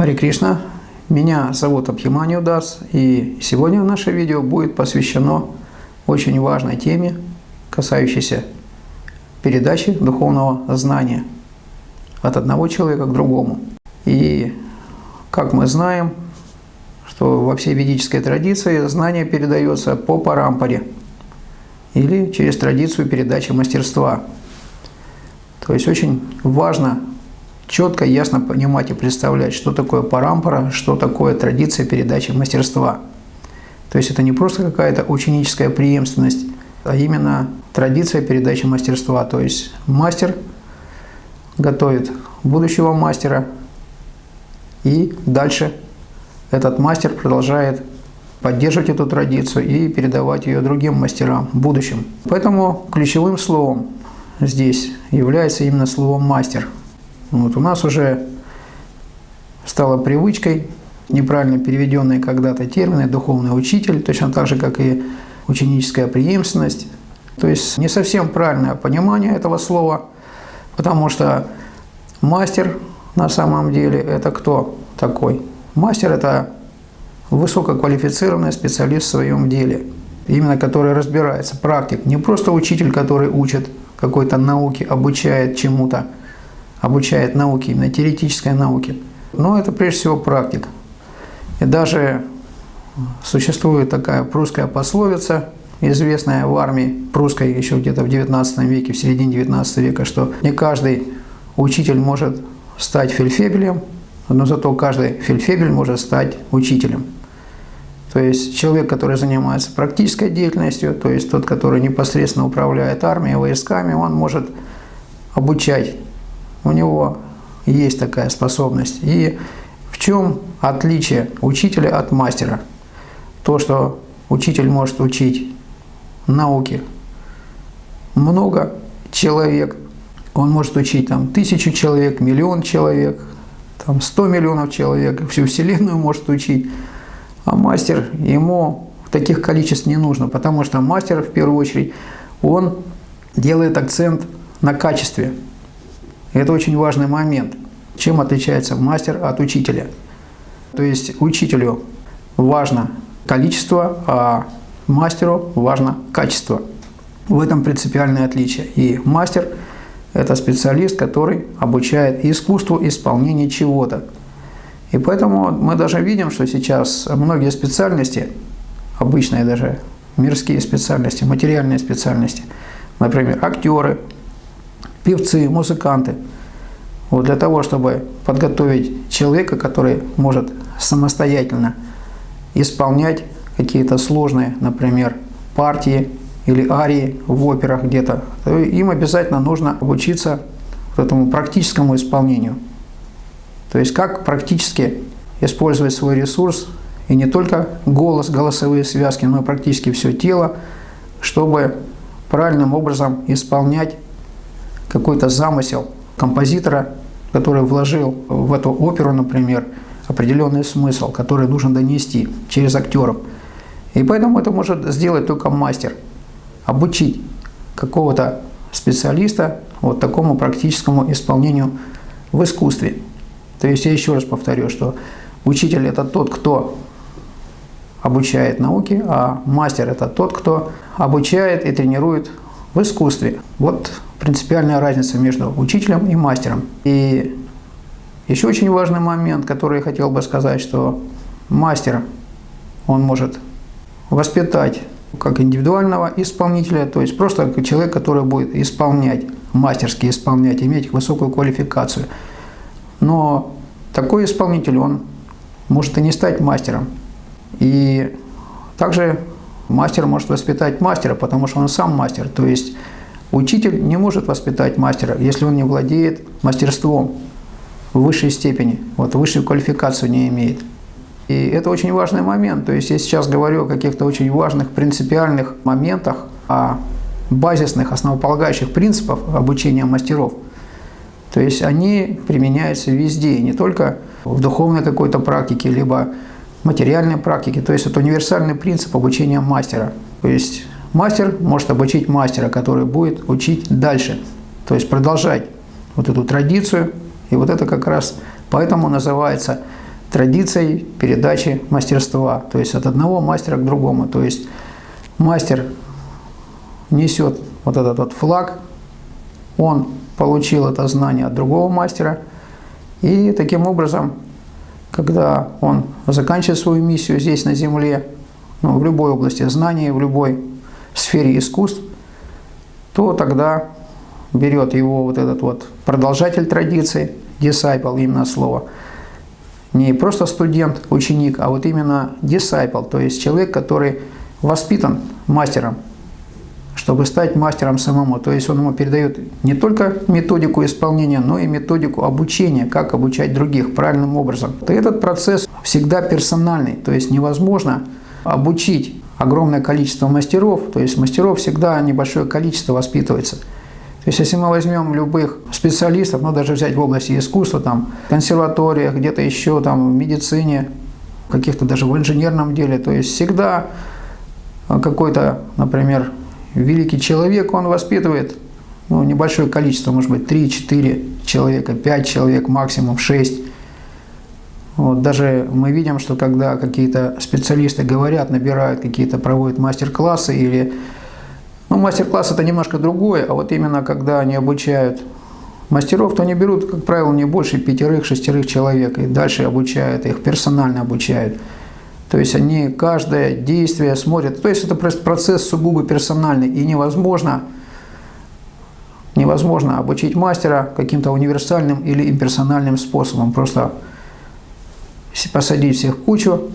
Харе Кришна, меня зовут Абхиманью Дас, и сегодня наше видео будет посвящено очень важной теме, касающейся передачи духовного знания от одного человека к другому. И как мы знаем, что во всей ведической традиции знание передается по парампаре или через традицию передачи мастерства. То есть очень важно четко, ясно понимать и представлять, что такое парампара, что такое традиция передачи мастерства. То есть это не просто какая-то ученическая преемственность, а именно традиция передачи мастерства. То есть мастер готовит будущего мастера, и дальше этот мастер продолжает поддерживать эту традицию и передавать ее другим мастерам в будущем. Поэтому ключевым словом здесь является именно слово «мастер». Вот у нас уже стало привычкой неправильно переведенные когда-то термины «духовный учитель», точно так же, как и ученическая преемственность. То есть не совсем правильное понимание этого слова, потому что мастер на самом деле это кто такой? Мастер – это высококвалифицированный специалист в своем деле, именно который разбирается, практик, не просто учитель, который учит какой-то науке, обучает чему-то, обучает науке, именно теоретической науке. Но это прежде всего практик. И даже существует такая прусская пословица, известная в армии прусской еще где-то в XIX веке, в середине XIX века, что не каждый учитель может стать фельдфебелем, но зато каждый фельдфебель может стать учителем. То есть человек, который занимается практической деятельностью, то есть тот, который непосредственно управляет армией, войсками, он может обучать. У него есть такая способность. И в чем отличие учителя от мастера? То, что учитель может учить науке много человек, он может учить там 1000 человек, 1 000 000 человек, там 100 миллионов человек, всю Вселенную может учить. А мастер, ему таких количеств не нужно, потому что мастер, в первую очередь, он делает акцент на качестве. И это очень важный момент. Чем отличается мастер от учителя? То есть учителю важно количество, а мастеру важно качество. В этом принципиальное отличие. И мастер – это специалист, который обучает искусству исполнения чего-то. И поэтому мы даже видим, что сейчас многие специальности, обычные даже мирские специальности, материальные специальности, например, актеры, певцы, музыканты, вот для того, чтобы подготовить человека, который может самостоятельно исполнять какие-то сложные, например, партии или арии в операх где-то, то им обязательно нужно обучиться вот этому практическому исполнению. То есть как практически использовать свой ресурс, и не только голос, голосовые связки, но и практически все тело, чтобы правильным образом исполнять какой-то замысел композитора, который вложил в эту оперу, например, определенный смысл, который нужно донести через актеров. И поэтому это может сделать только мастер. Обучить какого-то специалиста вот такому практическому исполнению в искусстве. То есть я еще раз повторю, что учитель – это тот, кто обучает науке, а мастер – это тот, кто обучает и тренирует в искусстве. Вот принципиальная разница между учителем и мастером. И еще очень важный момент, который я хотел бы сказать, что мастер, он может воспитать как индивидуального исполнителя, то есть просто как человек, который будет исполнять, мастерски исполнять, иметь высокую квалификацию. Но такой исполнитель, он может и не стать мастером. И также мастер может воспитать мастера, потому что он сам мастер. То есть учитель не может воспитать мастера, если он не владеет мастерством. в высшей степени, вот высшую квалификацию не имеет. И это очень важный момент. То есть я сейчас говорю о каких-то очень важных принципиальных моментах, о базисных, основополагающих принципах обучения мастеров. То есть они применяются везде, не только в духовной какой-то практике, либо материальной практике. То есть это универсальный принцип обучения мастера. То есть мастер может обучить мастера, который будет учить дальше. То есть продолжать вот эту традицию. И вот это как раз поэтому называется традицией передачи мастерства. То есть от одного мастера к другому. То есть мастер несет вот этот вот флаг, он получил это знание от другого мастера, и таким образом, когда он заканчивает свою миссию здесь на земле, ну, в любой области знаний, в любой сфере искусств, то тогда берет его вот этот вот продолжатель традиции, disciple, именно слово, не просто студент, ученик, а вот именно disciple, то есть человек, который воспитан мастером, чтобы стать мастером самому. То есть он ему передает не только методику исполнения, но и методику обучения, как обучать других правильным образом. И этот процесс всегда персональный, то есть невозможно обучить огромное количество мастеров, то есть мастеров всегда небольшое количество воспитывается. То есть если мы возьмем любых специалистов, ну даже взять в области искусства, там, в консерваториях, где-то еще, там, в медицине, каких-то даже в инженерном деле, то есть всегда какой-то, например, великий человек, он воспитывает небольшое количество, может быть, 3-4 человека, 5 человек, максимум 6. Вот, даже мы видим, что когда какие-то специалисты говорят, набирают какие-то, проводят мастер-классы или... Ну, мастер-класс это немножко другое, а вот именно когда они обучают мастеров, то они берут, как правило, не больше 5-6 человек, и дальше обучают их, персонально обучают. То есть они каждое действие смотрят. То есть это процесс сугубо персональный. И невозможно обучить мастера каким-то универсальным или имперсональным способом. Просто посадить всех в кучу,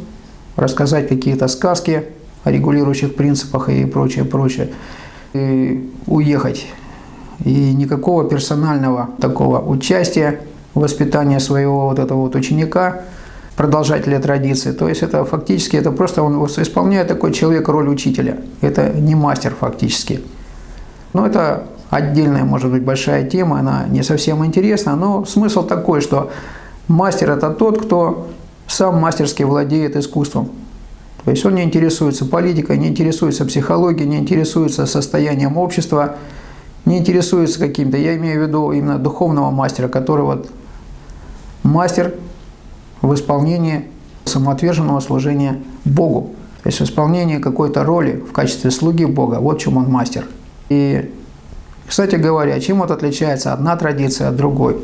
рассказать какие-то сказки о регулирующих принципах и прочее, прочее. И уехать. И никакого персонального такого участия в воспитании своего вот этого вот ученика, продолжателя традиции. То есть это фактически, это просто он исполняет такой человек роль учителя. Это не мастер фактически. Но это отдельная, может быть, большая тема, она не совсем интересна, но смысл такой, что мастер – это тот, кто сам мастерски владеет искусством. То есть он не интересуется политикой, не интересуется психологией, не интересуется состоянием общества, не интересуется каким-то, я имею в виду именно духовного мастера, который вот мастер в исполнении самоотверженного служения Богу. То есть в исполнении какой-то роли в качестве слуги Бога. Вот в чем он мастер. И, кстати говоря, чем вот отличается одна традиция от другой?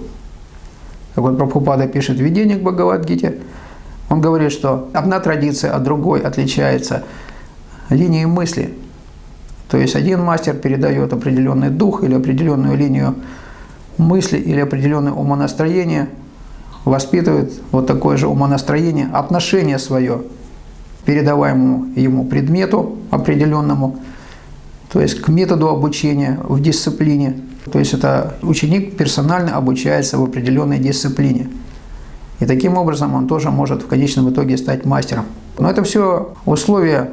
Как вот Прабхупада пишет в «Введении к Бхагавад-гите», он говорит, что одна традиция от другой отличается линией мысли. То есть один мастер передает определенный дух или определенную линию мысли или определенное умонастроение, воспитывает вот такое же умонастроение, отношение свое к передаваемому ему предмету определенному, то есть к методу обучения в дисциплине. То есть это ученик персонально обучается в определенной дисциплине. И таким образом он тоже может в конечном итоге стать мастером. Но это все условия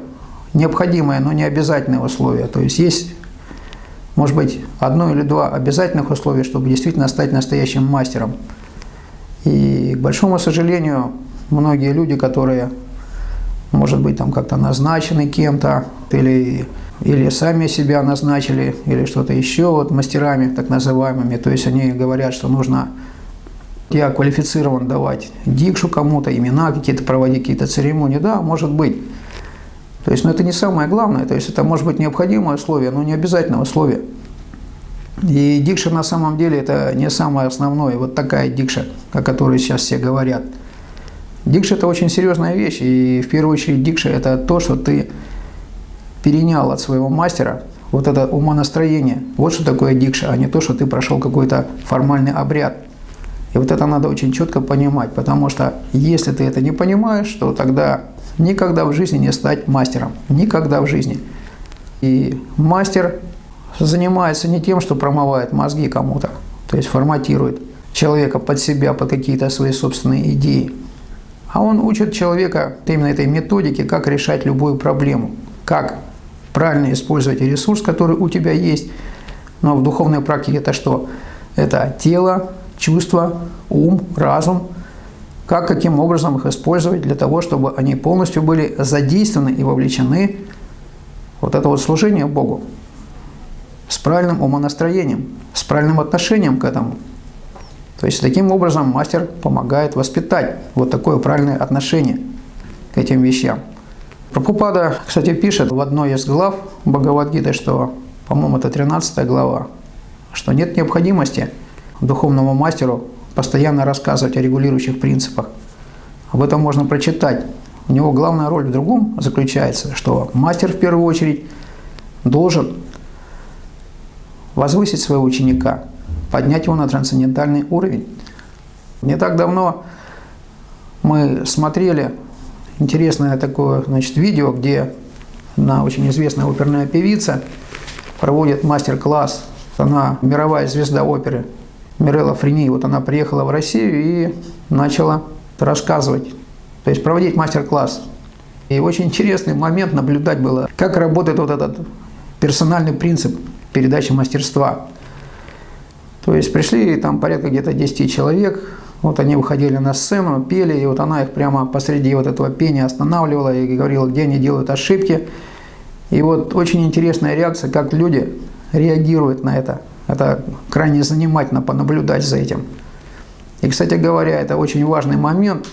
необходимые, но не обязательные условия. То есть есть, может быть, одно или два обязательных условия, чтобы действительно стать настоящим мастером. И, к большому сожалению, многие люди, которые, может быть, там как-то назначены кем-то, или сами себя назначили, или что-то еще, вот мастерами так называемыми, то есть они говорят, что нужно, я квалифицирован давать дикшу кому-то, имена какие-то, проводить какие-то церемонии, да, может быть. То есть, но это не самое главное, то есть это может быть необходимое условие, но не обязательное условие. И дикша на самом деле это не самое основное, вот такая дикша, о которой сейчас все говорят. Дикша – это очень серьезная вещь, и в первую очередь дикша – это то, что ты перенял от своего мастера вот это умонастроение. Вот что такое дикша, а не то, что ты прошел какой-то формальный обряд. И вот это надо очень четко понимать, потому что если ты это не понимаешь, то тогда никогда в жизни не стать мастером. Никогда в жизни. И мастер занимается не тем, что промывает мозги кому-то, то есть форматирует. человека под себя, под какие-то свои собственные идеи. А он учит человека именно этой методике, как решать любую проблему, как правильно использовать ресурс, который у тебя есть. Но в духовной практике это что? Это тело, чувства, ум, разум. Каким образом их использовать для того, чтобы они полностью были задействованы и вовлечены в вот это вот служение Богу. С правильным умонастроением, с правильным отношением к этому. То есть таким образом мастер помогает воспитать вот такое правильное отношение к этим вещам. Прабхупада, кстати, пишет в одной из глав Бхагавад-гиты, что, по-моему, это 13 глава, что нет необходимости духовному мастеру постоянно рассказывать о регулирующих принципах. Об этом можно прочитать. У него главная роль в другом заключается, что мастер в первую очередь должен возвысить своего ученика, поднять его на трансцендентальный уровень. Не так давно мы смотрели интересное такое, видео, где одна очень известная оперная певица проводит мастер-класс. Она мировая звезда оперы Мирелла Фрини. Вот она приехала в Россию и начала рассказывать, то есть проводить мастер-класс. И очень интересный момент наблюдать было, как работает вот этот персональный принцип передачи мастерства. То есть пришли там порядка где-то 10 человек, вот они выходили на сцену, пели, и вот она их прямо посреди вот этого пения останавливала и говорила, где они делают ошибки. И вот очень интересная реакция, как люди реагируют на это. Это крайне занимательно понаблюдать за этим. И, кстати говоря, это очень важный момент,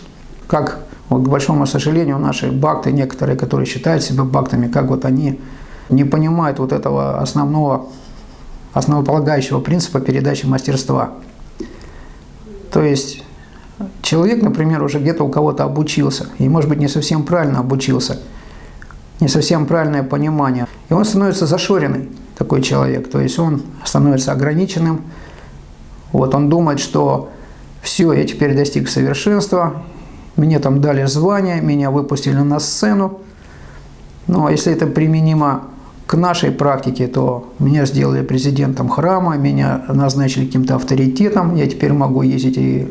как, вот, к большому сожалению, наши бхакты, некоторые, которые считают себя бхактами, как вот они не понимают вот этого основополагающего принципа передачи мастерства. То есть человек, например, уже где-то у кого-то обучился, и, может быть, не совсем правильно обучился, не совсем правильное понимание, и он становится зашоренный, такой человек, то есть он становится ограниченным, вот он думает, что все, я теперь достиг совершенства, мне там дали звание, меня выпустили на сцену, но если это применимо к нашей практике, то меня сделали президентом храма, меня назначили каким-то авторитетом, я теперь могу ездить и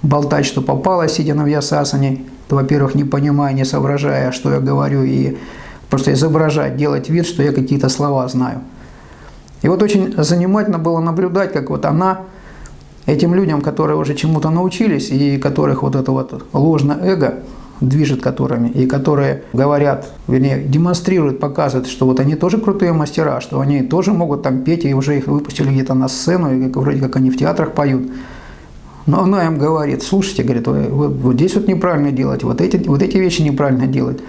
болтать, что попало, сидя на вьясасане, во-первых, не понимая, не соображая, что я говорю, и просто изображать, делать вид, что я какие-то слова знаю. И вот очень занимательно было наблюдать, как вот она этим людям, которые уже чему-то научились, и которых вот это вот ложное эго движет которыми, и которые говорят, вернее, демонстрируют, показывают, что вот они тоже крутые мастера, что они тоже могут там петь, и уже их выпустили где-то на сцену, и вроде как они в театрах поют. Но она им говорит, слушайте, говорит, вот здесь вот неправильно делать, вот эти вещи неправильно делать.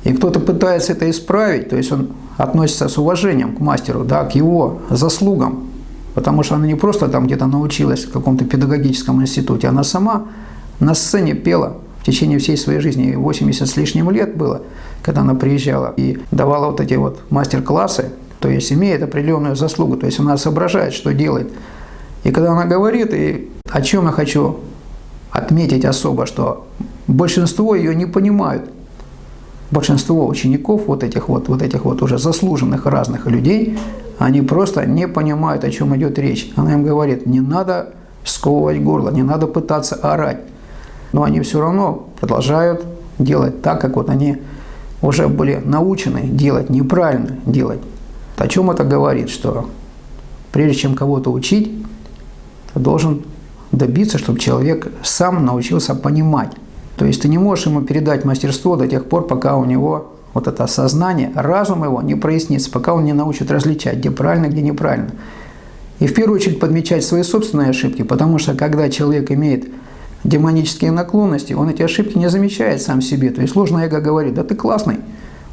И кто-то пытается это исправить, то есть он относится с уважением к мастеру, да, к его заслугам, потому что она не просто там где-то научилась в каком-то педагогическом институте, она сама на сцене пела в течение всей своей жизни, 80 с лишним лет было, когда она приезжала и давала вот эти вот мастер-классы, то есть имеет определенную заслугу, то есть она соображает, что делает. И когда она говорит, и о чем я хочу отметить особо, что большинство ее не понимают. Большинство учеников вот этих вот уже заслуженных разных людей, они просто не понимают, о чем идет речь. Она им говорит, не надо сковывать горло, не надо пытаться орать. Но они все равно продолжают делать так, как вот они уже были научены делать, неправильно делать. О чем это говорит? Что прежде чем кого-то учить, ты должен добиться, чтобы человек сам научился понимать. То есть ты не можешь ему передать мастерство до тех пор, пока у него вот это сознание, разум его не прояснится, пока он не научит различать, где правильно, где неправильно. И в первую очередь подмечать свои собственные ошибки, потому что когда человек имеет демонические наклонности, он эти ошибки не замечает сам себе. То есть ложное эго говорит, да ты классный,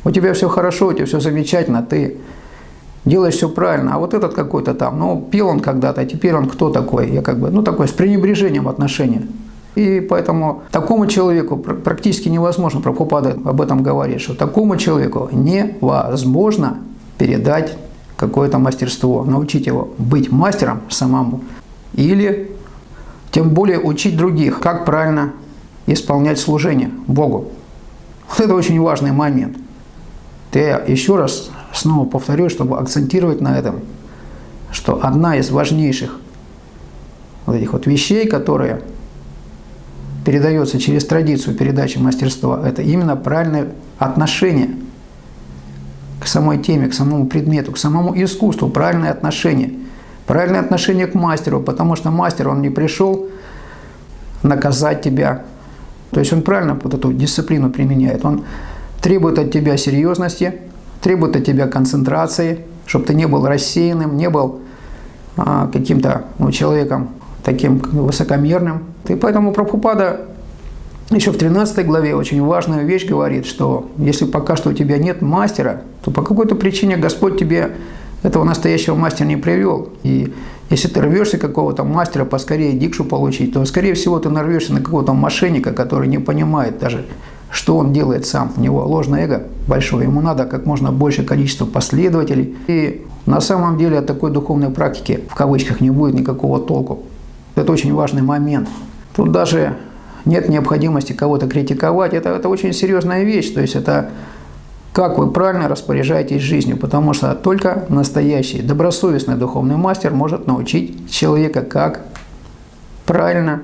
у тебя все хорошо, у тебя все замечательно, ты делаешь все правильно, а вот этот какой-то там, ну, пел он когда-то, а теперь он кто такой? Я как бы, ну, такой с пренебрежением отношения. И поэтому такому человеку практически невозможно, Прабхупада об этом говорит, что такому человеку невозможно передать какое-то мастерство, научить его быть мастером самому или тем более учить других, как правильно исполнять служение Богу. Вот это очень важный момент. Я еще раз снова повторю, чтобы акцентировать на этом, что одна из важнейших вот этих вот вещей, которые передается через традицию передачи мастерства, это именно правильное отношение к самой теме, к самому предмету, к самому искусству, правильное отношение. Правильное отношение к мастеру, потому что мастер, он не пришел наказать тебя. То есть он правильно вот эту дисциплину применяет. Он требует от тебя серьезности, требует от тебя концентрации, чтобы ты не был рассеянным, не был каким-то человеком таким высокомерным. И поэтому Прабхупада еще в 13 главе очень важную вещь говорит, что если пока что у тебя нет мастера, то по какой-то причине Господь тебе этого настоящего мастера не привел. И если ты рвешься какого-то мастера поскорее дикшу получить, то, скорее всего, ты нарвешься на какого-то мошенника, который не понимает даже, что он делает сам. У него ложное эго большое, ему надо как можно большее количество последователей. И на самом деле от такой духовной практики, в кавычках, не будет никакого толку. Это очень важный момент. Тут даже нет необходимости кого-то критиковать. Это очень серьезная вещь. То есть это как вы правильно распоряжаетесь жизнью. Потому что только настоящий, добросовестный духовный мастер может научить человека, как правильно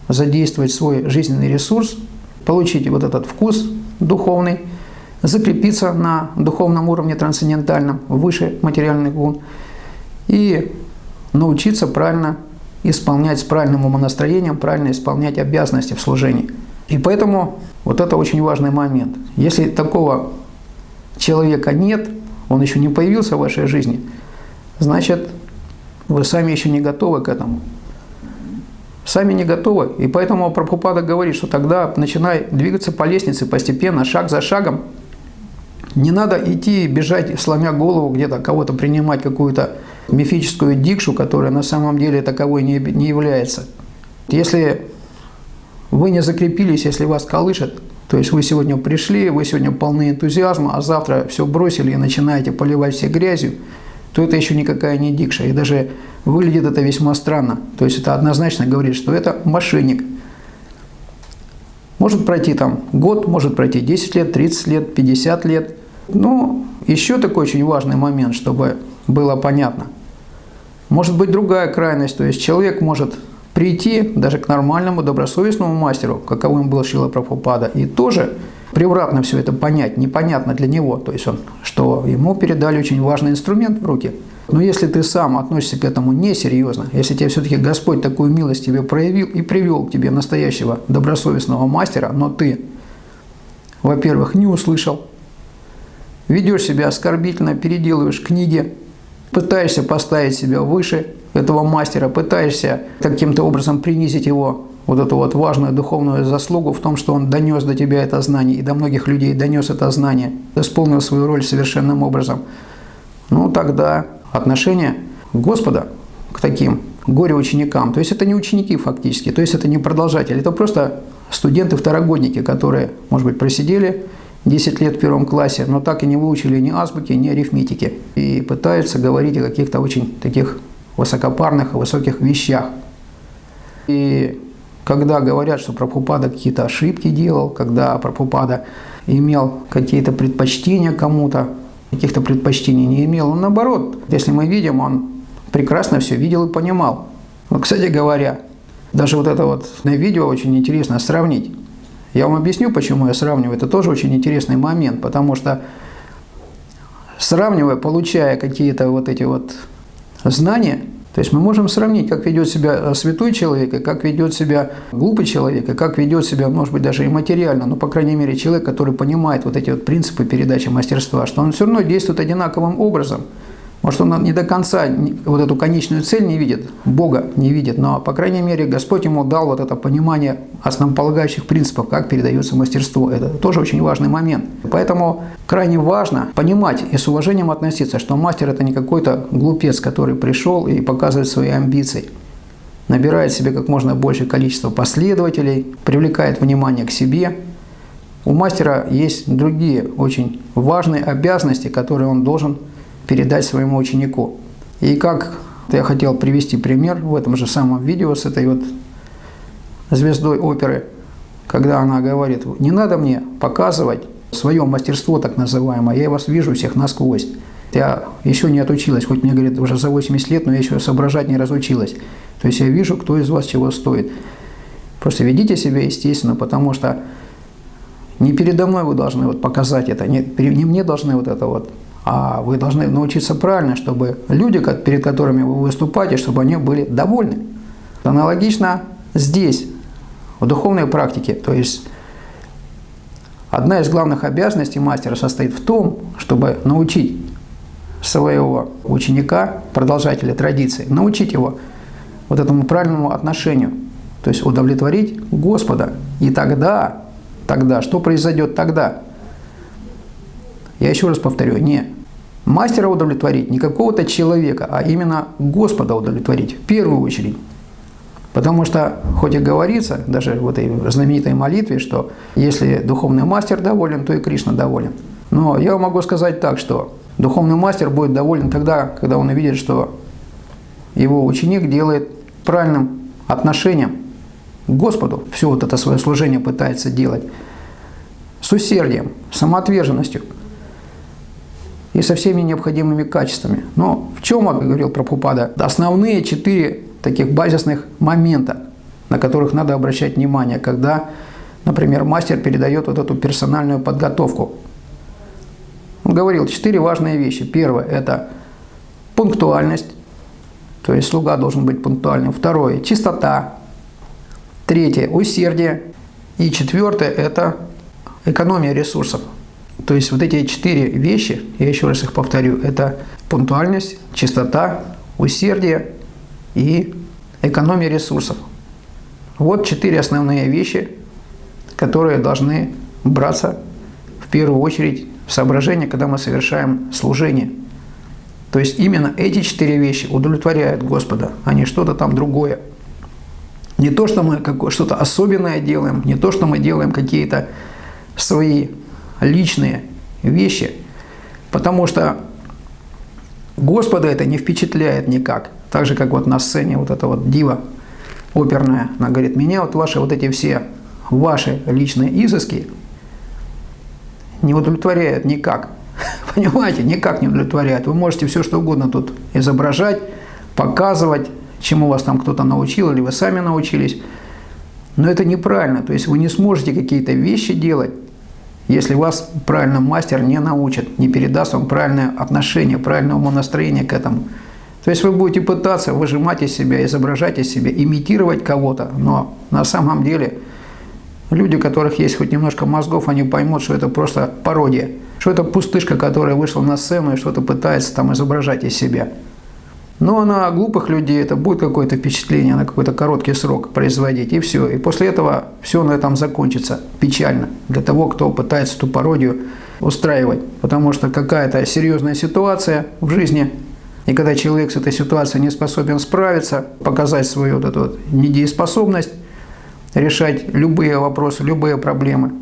задействовать свой жизненный ресурс, получить вот этот вкус духовный, закрепиться на духовном уровне трансцендентальном, выше материальных гун, и научиться правильно исполнять с правильным умонастроением, правильно исполнять обязанности в служении. И поэтому вот это очень важный момент. Если такого человека нет, он еще не появился в вашей жизни, значит, вы сами еще не готовы к этому. Сами не готовы. И поэтому Прабхупада говорит, что тогда начинай двигаться по лестнице постепенно, шаг за шагом. Не надо идти, бежать, сломя голову, где-то кого-то принимать какую-то мифическую дикшу, которая на самом деле таковой не является. Если вы не закрепились, если вас колышет, то есть вы сегодня пришли, вы сегодня полны энтузиазма, а завтра все бросили и начинаете поливать все грязью, то это еще никакая не дикша. И даже выглядит это весьма странно. То есть это однозначно говорит, что это мошенник. Может пройти там год, может пройти 10 лет, 30 лет, 50 лет. Но еще такой очень важный момент, чтобы было понятно. Может быть другая крайность, то есть человек может прийти даже к нормальному, добросовестному мастеру, каковым был Шрила Прабхупада, и тоже превратно все это понять, непонятно для него, то есть что ему передали очень важный инструмент в руки. Но если ты сам относишься к этому несерьезно, если тебе все-таки Господь такую милость тебе проявил и привел к тебе настоящего добросовестного мастера, но ты, во-первых, не услышал, ведешь себя оскорбительно, переделываешь книги, пытаешься поставить себя выше этого мастера, пытаешься каким-то образом принизить его, вот эту вот важную духовную заслугу в том, что он донес до тебя это знание, и до многих людей донес это знание, исполнил свою роль совершенным образом, ну тогда отношение Господа к таким горе-ученикам, то есть это не ученики фактически, то есть это не продолжатели, это просто студенты-второгодники, которые, может быть, просидели 10 лет в первом классе, но так и не выучили ни азбуки, ни арифметики. И пытаются говорить о каких-то очень таких высокопарных и высоких вещах. И когда говорят, что Прабхупада какие-то ошибки делал, когда Прабхупада имел какие-то предпочтения кому-то, каких-то предпочтений не имел, он наоборот, если мы видим, он прекрасно все видел и понимал. Вот, кстати говоря, даже вот это вот видео очень интересно сравнить. Я вам объясню, почему я сравниваю. Это тоже очень интересный момент, потому что сравнивая, получая какие-то вот эти вот знания, то есть мы можем сравнить, как ведет себя святой человек, и как ведет себя глупый человек, и как ведет себя, может быть, даже и материально, но, по крайней мере, человек, который понимает вот эти вот принципы передачи мастерства, что он все равно действует одинаковым образом. Может, он не до конца вот эту конечную цель не видит, Бога не видит, но, по крайней мере, Господь ему дал вот это понимание основополагающих принципов, как передается мастерство. Это тоже очень важный момент. Поэтому крайне важно понимать и с уважением относиться, что мастер – это не какой-то глупец, который пришел и показывает свои амбиции, набирает себе как можно большее количество последователей, привлекает внимание к себе. У мастера есть другие очень важные обязанности, которые он должен передать своему ученику. И как я хотел привести пример в этом же самом видео с этой вот звездой оперы, когда она говорит: не надо мне показывать свое мастерство так называемое, я вас вижу всех насквозь. Я еще не отучилась, хоть мне, говорят, уже за 80 лет, но я еще соображать не разучилась. То есть я вижу, кто из вас чего стоит. Просто ведите себя естественно, потому что не передо мной вы должны вот показать это, не мне должны вот это вот, а вы должны научиться правильно, чтобы люди, перед которыми вы выступаете, чтобы они были довольны. Аналогично здесь, в духовной практике. То есть одна из главных обязанностей мастера состоит в том, чтобы научить своего ученика, продолжателя традиции, научить его вот этому правильному отношению, то есть удовлетворить Господа. И тогда, что произойдет тогда? Я еще раз повторю, не мастера удовлетворить, не какого-то человека, а именно Господа удовлетворить в первую очередь. Потому что, хоть и говорится, даже в этой знаменитой молитве, что если духовный мастер доволен, то и Кришна доволен. Но я могу сказать так, что духовный мастер будет доволен тогда, когда он увидит, что его ученик делает правильным отношением к Господу, все вот это свое служение пытается делать с усердием, самоотверженностью и со всеми необходимыми качествами. Но в чем, как говорил Прабхупада, основные 4 таких базисных момента, на которых надо обращать внимание, когда, например, мастер передает вот эту персональную подготовку. Он говорил 4 важные вещи. Первое – это пунктуальность, то есть слуга должен быть пунктуальным. Второе – чистота. Третье – усердие. И четвертое – это экономия ресурсов. То есть вот эти 4 вещи, я еще раз их повторю, это пунктуальность, чистота, усердие и экономия ресурсов. Вот 4 основные вещи, которые должны браться в первую очередь в соображение, когда мы совершаем служение. То есть именно эти 4 вещи удовлетворяют Господа, а не что-то там другое. Не то, что мы что-то особенное делаем, не то, что мы делаем какие-то свои личные вещи, потому что Господа это не впечатляет никак. Так же, как вот на сцене вот эта вот дива оперная, она говорит, меня вот ваши вот эти все ваши личные изыски не удовлетворяют никак. Понимаете, никак не удовлетворяют. Вы можете все что угодно тут изображать, показывать, чему вас там кто-то научил или вы сами научились. Но это неправильно. То есть вы не сможете какие-то вещи делать, если вас правильно мастер не научит, не передаст вам правильное отношение, правильное умонастроение к этому. То есть вы будете пытаться выжимать из себя, изображать из себя, имитировать кого-то, но на самом деле люди, у которых есть хоть немножко мозгов, они поймут, что это просто пародия, что это пустышка, которая вышла на сцену и что-то пытается там изображать из себя. Но на глупых людей это будет какое-то впечатление на какой-то короткий срок производить, и все. И после этого все на этом закончится печально для того, кто пытается эту пародию устраивать. Потому что какая-то серьезная ситуация в жизни, и когда человек с этой ситуацией не способен справиться, показать свою вот эту вот недееспособность, решать любые вопросы, любые проблемы,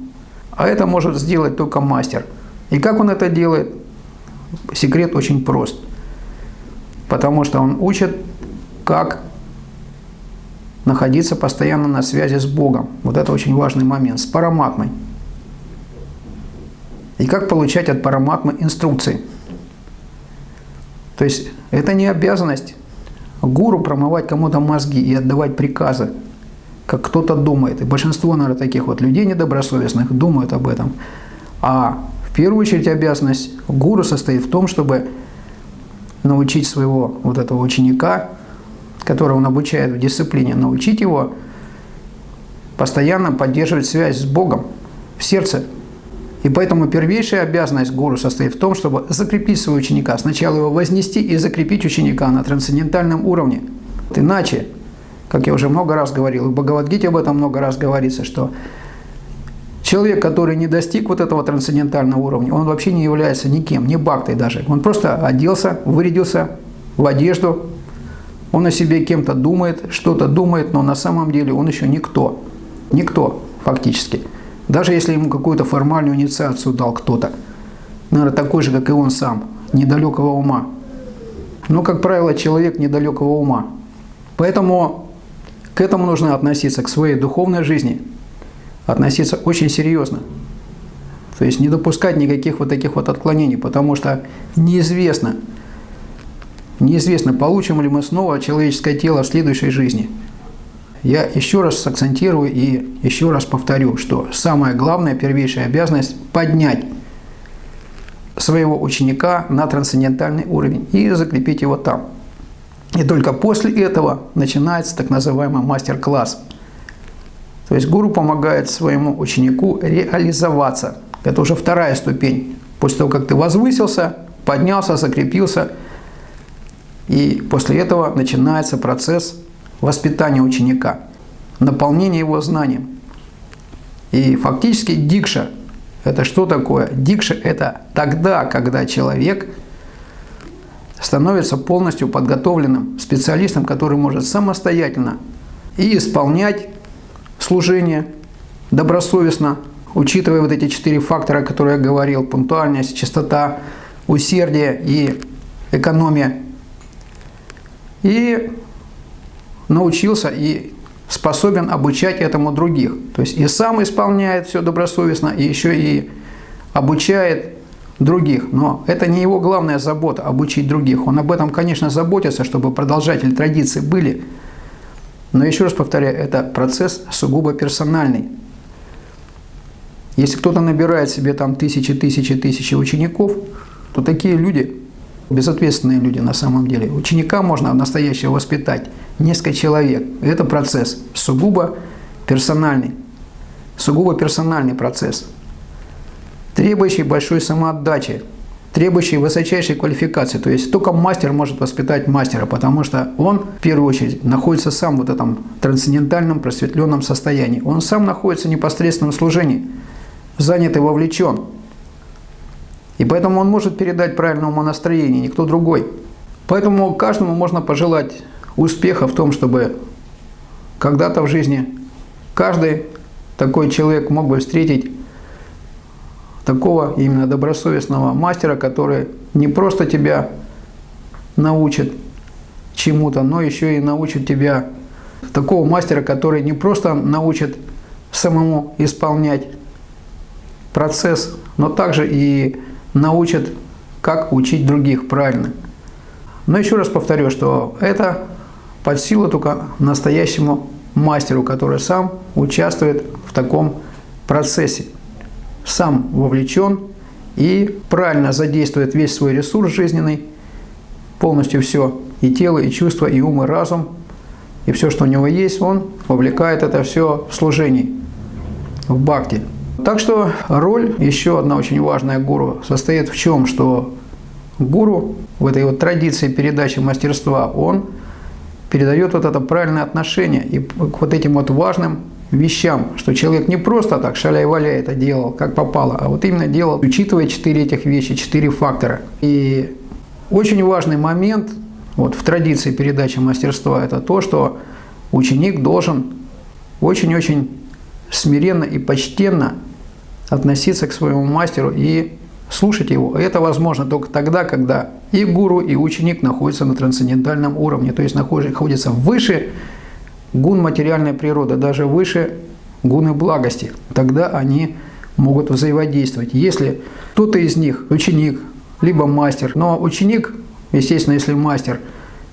а это может сделать только мастер. И как он это делает? Секрет очень прост. Потому что он учит, как находиться постоянно на связи с Богом. Вот это очень важный момент. С параматмой. И как получать от параматмы инструкции. То есть это не обязанность гуру промывать кому-то мозги и отдавать приказы, как кто-то думает. И большинство, наверное, таких вот людей недобросовестных думают об этом. А в первую очередь обязанность гуру состоит в том, чтобы научить своего вот этого ученика, которого он обучает в дисциплине, научить его постоянно поддерживать связь с Богом в сердце. И поэтому первейшая обязанность гуру состоит в том, чтобы закрепить своего ученика. Сначала его вознести и закрепить ученика на трансцендентальном уровне. Иначе, как я уже много раз говорил, и в Бхагавад-гите об этом много раз говорится, что человек, который не достиг вот этого трансцендентального уровня, он вообще не является никем, ни бхактой даже. Он просто оделся, вырядился в одежду, он о себе кем-то думает, что-то думает, но на самом деле он еще никто. Никто фактически. Даже если ему какую-то формальную инициацию дал кто-то, наверное, такой же, как и он сам, недалекого ума. Но, как правило, человек недалекого ума. Поэтому к этому нужно относиться, к своей духовной жизни, относиться очень серьезно. То есть не допускать никаких вот таких вот отклонений, потому что неизвестно, получим ли мы снова человеческое тело в следующей жизни. Я еще раз сакцентирую и еще раз повторю, что самая главная, первейшая обязанность – поднять своего ученика на трансцендентальный уровень и закрепить его там. И только после этого начинается так называемый мастер-класс. То есть гуру помогает своему ученику реализоваться. Это уже вторая ступень. После того, как ты возвысился, поднялся, закрепился, и после этого начинается процесс воспитания ученика, наполнение его знанием. И фактически дикша – это что такое? Дикша – это тогда, когда человек становится полностью подготовленным специалистом, который может самостоятельно и исполнять служение добросовестно, учитывая вот эти 4 фактора, о которых я говорил: пунктуальность, чистота, усердие и экономия. И научился и способен обучать этому других. То есть и сам исполняет все добросовестно, и еще и обучает других. Но это не его главная забота – обучить других. Он об этом, конечно, заботится, чтобы продолжатели традиции были. Но еще раз повторяю, это процесс сугубо персональный. Если кто-то набирает себе там тысячи учеников, то такие люди, безответственные люди на самом деле. Ученика можно настоящего воспитать несколько человек. Это процесс сугубо персональный процесс, требующий большой самоотдачи, требующий высочайшей квалификации. То есть только мастер может воспитать мастера, потому что он в первую очередь находится сам в этом трансцендентальном просветленном состоянии. Он сам находится в непосредственном служении, занят и вовлечен. И поэтому он может передать правильное умонастроение, никто другой. Поэтому каждому можно пожелать успеха в том, чтобы когда-то в жизни каждый такой человек мог бы встретить такого именно добросовестного мастера, который не просто тебя научит чему-то, но еще и научит тебя, такого мастера, который не просто научит самому исполнять процесс, но также и научит, как учить других правильно. Но еще раз повторю, что это под силу только настоящему мастеру, который сам участвует в таком процессе, сам вовлечен и правильно задействует весь свой ресурс жизненный, полностью все, и тело, и чувство, и ум, и разум, и все, что у него есть, он вовлекает это все в служение, в бхакти. Так что роль, еще одна очень важная гуру, состоит в чем? Что гуру в этой вот традиции передачи мастерства, он передает вот это правильное отношение и к вот этим вот важным вещам, что человек не просто так шаляй-валяй это делал, как попало, а вот именно делал, учитывая 4 этих вещи, 4 фактора. И очень важный момент вот в традиции передачи мастерства – это то, что ученик должен очень-очень смиренно и почтенно относиться к своему мастеру и слушать его. Это возможно только тогда, когда и гуру, и ученик находятся на трансцендентальном уровне, то есть находятся выше гун материальной природы, даже выше гуны благости. Тогда они могут взаимодействовать. Если кто-то из них, ученик, либо мастер, но ученик, естественно, если мастер,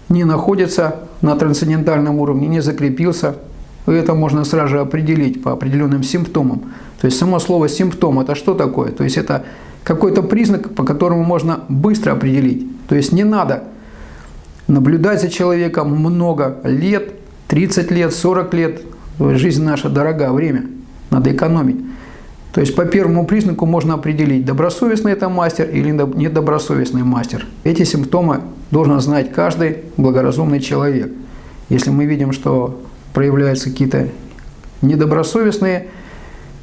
не находится на трансцендентальном уровне, не закрепился, это можно сразу же определить по определенным симптомам. То есть само слово «симптом» – это что такое? То есть это какой-то признак, по которому можно быстро определить. То есть не надо наблюдать за человеком много лет, 30 лет, 40 лет. Жизнь наша дорога, время, надо экономить. То есть по первому признаку можно определить, добросовестный это мастер или недобросовестный мастер. Эти симптомы должен знать каждый благоразумный человек. Если мы видим, что проявляются какие-то недобросовестные,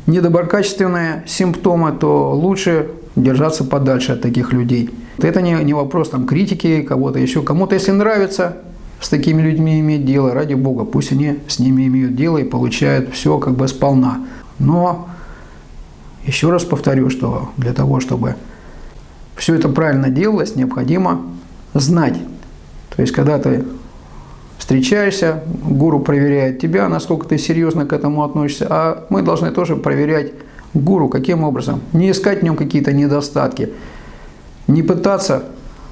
недоброкачественные симптомы, то лучше держаться подальше от таких людей. Это не вопрос там, критики кого-то еще. Кому-то, если нравится с такими людьми иметь дело, ради Бога, пусть они с ними имеют дело и получают все как бы сполна. Но еще раз повторю, что для того, чтобы все это правильно делалось, необходимо знать. То есть, когда ты встречаешься, гуру проверяет тебя, насколько ты серьезно к этому относишься, а мы должны тоже проверять гуру каким образом? Не искать в нем какие-то недостатки, не пытаться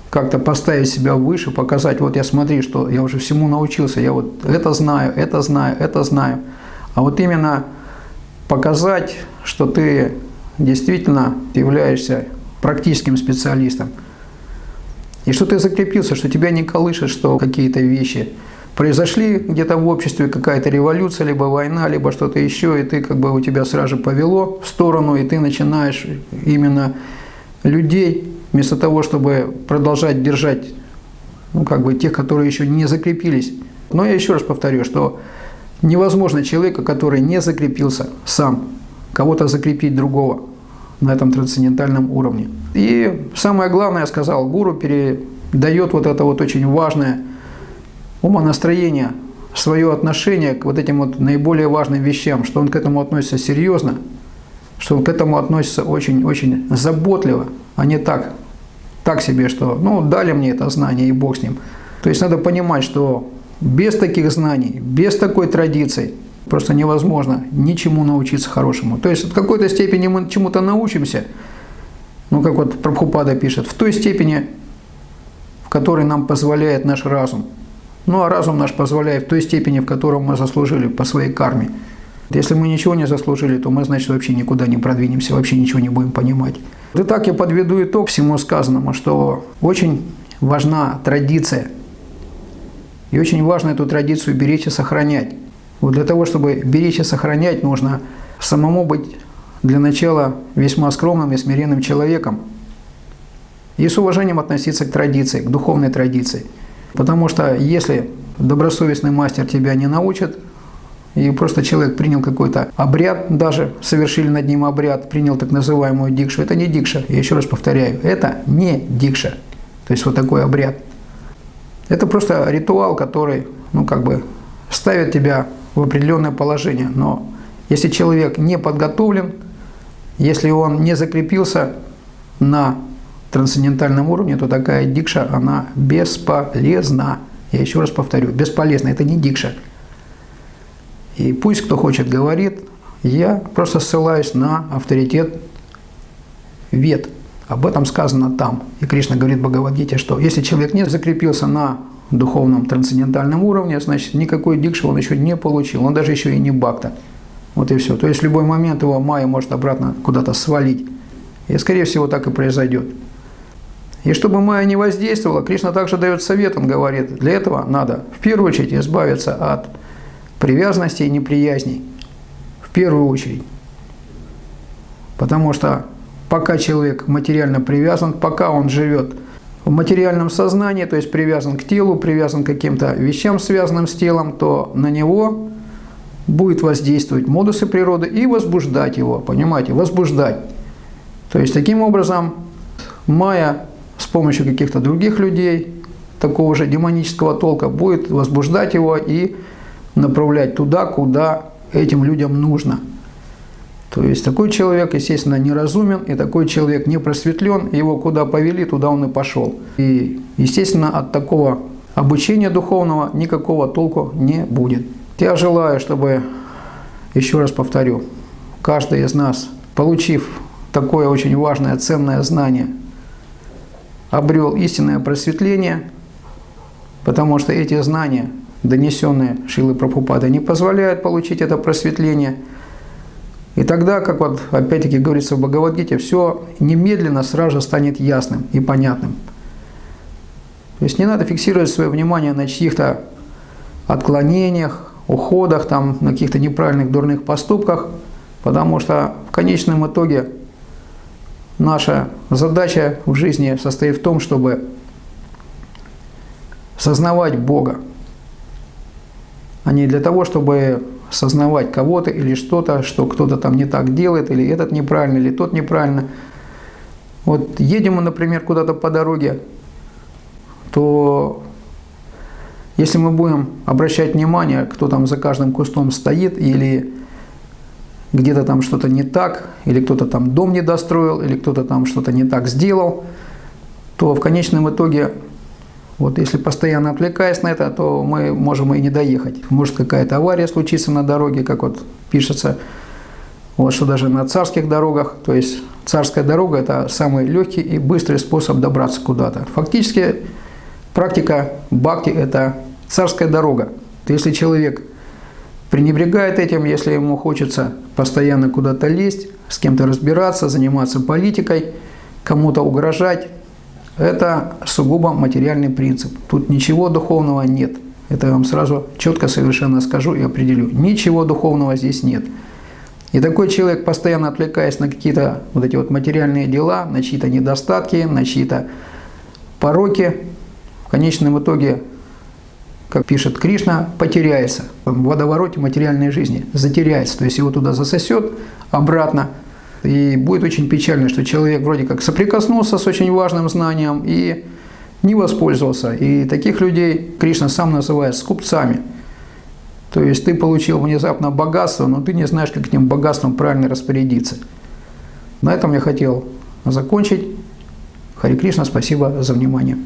как-то поставить себя выше, показать, вот я смотри, что я уже всему научился, я вот это знаю, это знаю, это знаю. А вот именно показать, что ты действительно являешься практическим специалистом. И что ты закрепился, что тебя не колышет, что какие-то вещи произошли где-то в обществе, какая-то революция, либо война, либо что-то еще, и ты как бы у тебя сразу же повело в сторону, и ты начинаешь именно людей, вместо того, чтобы продолжать держать, ну, как бы тех, которые еще не закрепились. Но я еще раз повторю, что невозможно человека, который не закрепился сам, кого-то закрепить другого на этом трансцендентальном уровне. И самое главное, я сказал, гуру передает вот это вот очень важное умонастроение, свое отношение к вот этим вот наиболее важным вещам, что он к этому относится серьезно, что он к этому относится очень-очень заботливо, а не так себе, что ну дали мне это знание и Бог с ним. То есть надо понимать, что без таких знаний, без такой традиции просто невозможно ничему научиться хорошему. То есть в какой-то степени мы чему-то научимся, ну как вот Прабхупада пишет, в той степени, в которой нам позволяет наш разум. Ну а разум наш позволяет в той степени, в которой мы заслужили по своей карме. Если мы ничего не заслужили, то мы, значит, вообще никуда не продвинемся, вообще ничего не будем понимать. Итак, я подведу итог всему сказанному, что очень важна традиция. И очень важно эту традицию беречь и сохранять. Вот для того, чтобы беречь и сохранять, нужно самому быть для начала весьма скромным и смиренным человеком. И с уважением относиться к традиции, к духовной традиции. Потому что если добросовестный мастер тебя не научит, и просто человек принял какой-то обряд, даже совершили над ним обряд, принял так называемую дикшу. Это не дикша, я еще раз повторяю, это не дикша. То есть вот такой обряд. Это просто ритуал, который, ну как бы, ставит тебя в определенное положение. Но если человек не подготовлен, если он не закрепился на трансцендентальном уровне, то такая дикша, она бесполезна. Я еще раз повторю, бесполезна, это не дикша. И пусть кто хочет говорит, я просто ссылаюсь на авторитет Вед. Об этом сказано там. И Кришна говорит в Бхагавад-гите, что если человек не закрепился на духовном трансцендентальном уровне, значит никакой дикши он еще не получил, он даже еще и не бхакта. Вот и все. То есть в любой момент его майя может обратно куда-то свалить. И скорее всего так и произойдет. И чтобы майя не воздействовала, Кришна также дает совет, он говорит, для этого надо в первую очередь избавиться от привязанности и неприязней. В первую очередь. Потому что пока человек материально привязан, пока он живет в материальном сознании, то есть привязан к телу, привязан к каким-то вещам, связанным с телом, то на него будет воздействовать модусы природы и возбуждать его, понимаете, возбуждать. То есть таким образом майя с помощью каких-то других людей, такого же демонического толка, будет возбуждать его и направлять туда, куда этим людям нужно. То есть такой человек, естественно, неразумен, и такой человек не просветлен, его куда повели, туда он и пошел. И, естественно, от такого обучения духовного никакого толку не будет. Я желаю, чтобы, еще раз повторю, каждый из нас, получив такое очень важное, ценное знание, обрел истинное просветление, потому что эти знания, донесенные Шрилой Прабхупадой, не позволяют получить это просветление. И тогда, как вот опять-таки говорится в Бхагавад-гите, все немедленно сразу же станет ясным и понятным. То есть не надо фиксировать свое внимание на чьих-то отклонениях, уходах, там, на каких-то неправильных, дурных поступках, потому что в конечном итоге наша задача в жизни состоит в том, чтобы сознавать Бога, а не для того, чтобы сознавать кого-то или что-то, что кто-то там не так делает, или этот неправильно, или тот неправильно. Вот едем мы, например, куда-то по дороге, то если мы будем обращать внимание, кто там за каждым кустом стоит, или где-то там что-то не так, или кто-то там дом не достроил, или кто-то там что-то не так сделал, то в конечном итоге, вот если постоянно отвлекаясь на это, то мы можем и не доехать. Может какая-то авария случиться на дороге, как вот пишется Вот что даже на царских дорогах, то есть царская дорога – это самый легкий и быстрый способ добраться куда-то. Фактически практика бхакти – это царская дорога. Если человек пренебрегает этим, если ему хочется постоянно куда-то лезть, с кем-то разбираться, заниматься политикой, кому-то угрожать, это сугубо материальный принцип. Тут ничего духовного нет. Это я вам сразу четко совершенно скажу и определю. Ничего духовного здесь нет. И такой человек, постоянно отвлекаясь на какие-то вот эти вот материальные дела, на чьи-то недостатки, на чьи-то пороки, в конечном итоге, как пишет Кришна, потеряется в водовороте материальной жизни, затеряется, то есть его туда засосет обратно. И будет очень печально, что человек вроде как соприкоснулся с очень важным знанием и не воспользовался. И таких людей Кришна сам называет скупцами. То есть ты получил внезапно богатство, но ты не знаешь, как этим богатством правильно распорядиться. На этом я хотел закончить. Харе Кришна, спасибо за внимание.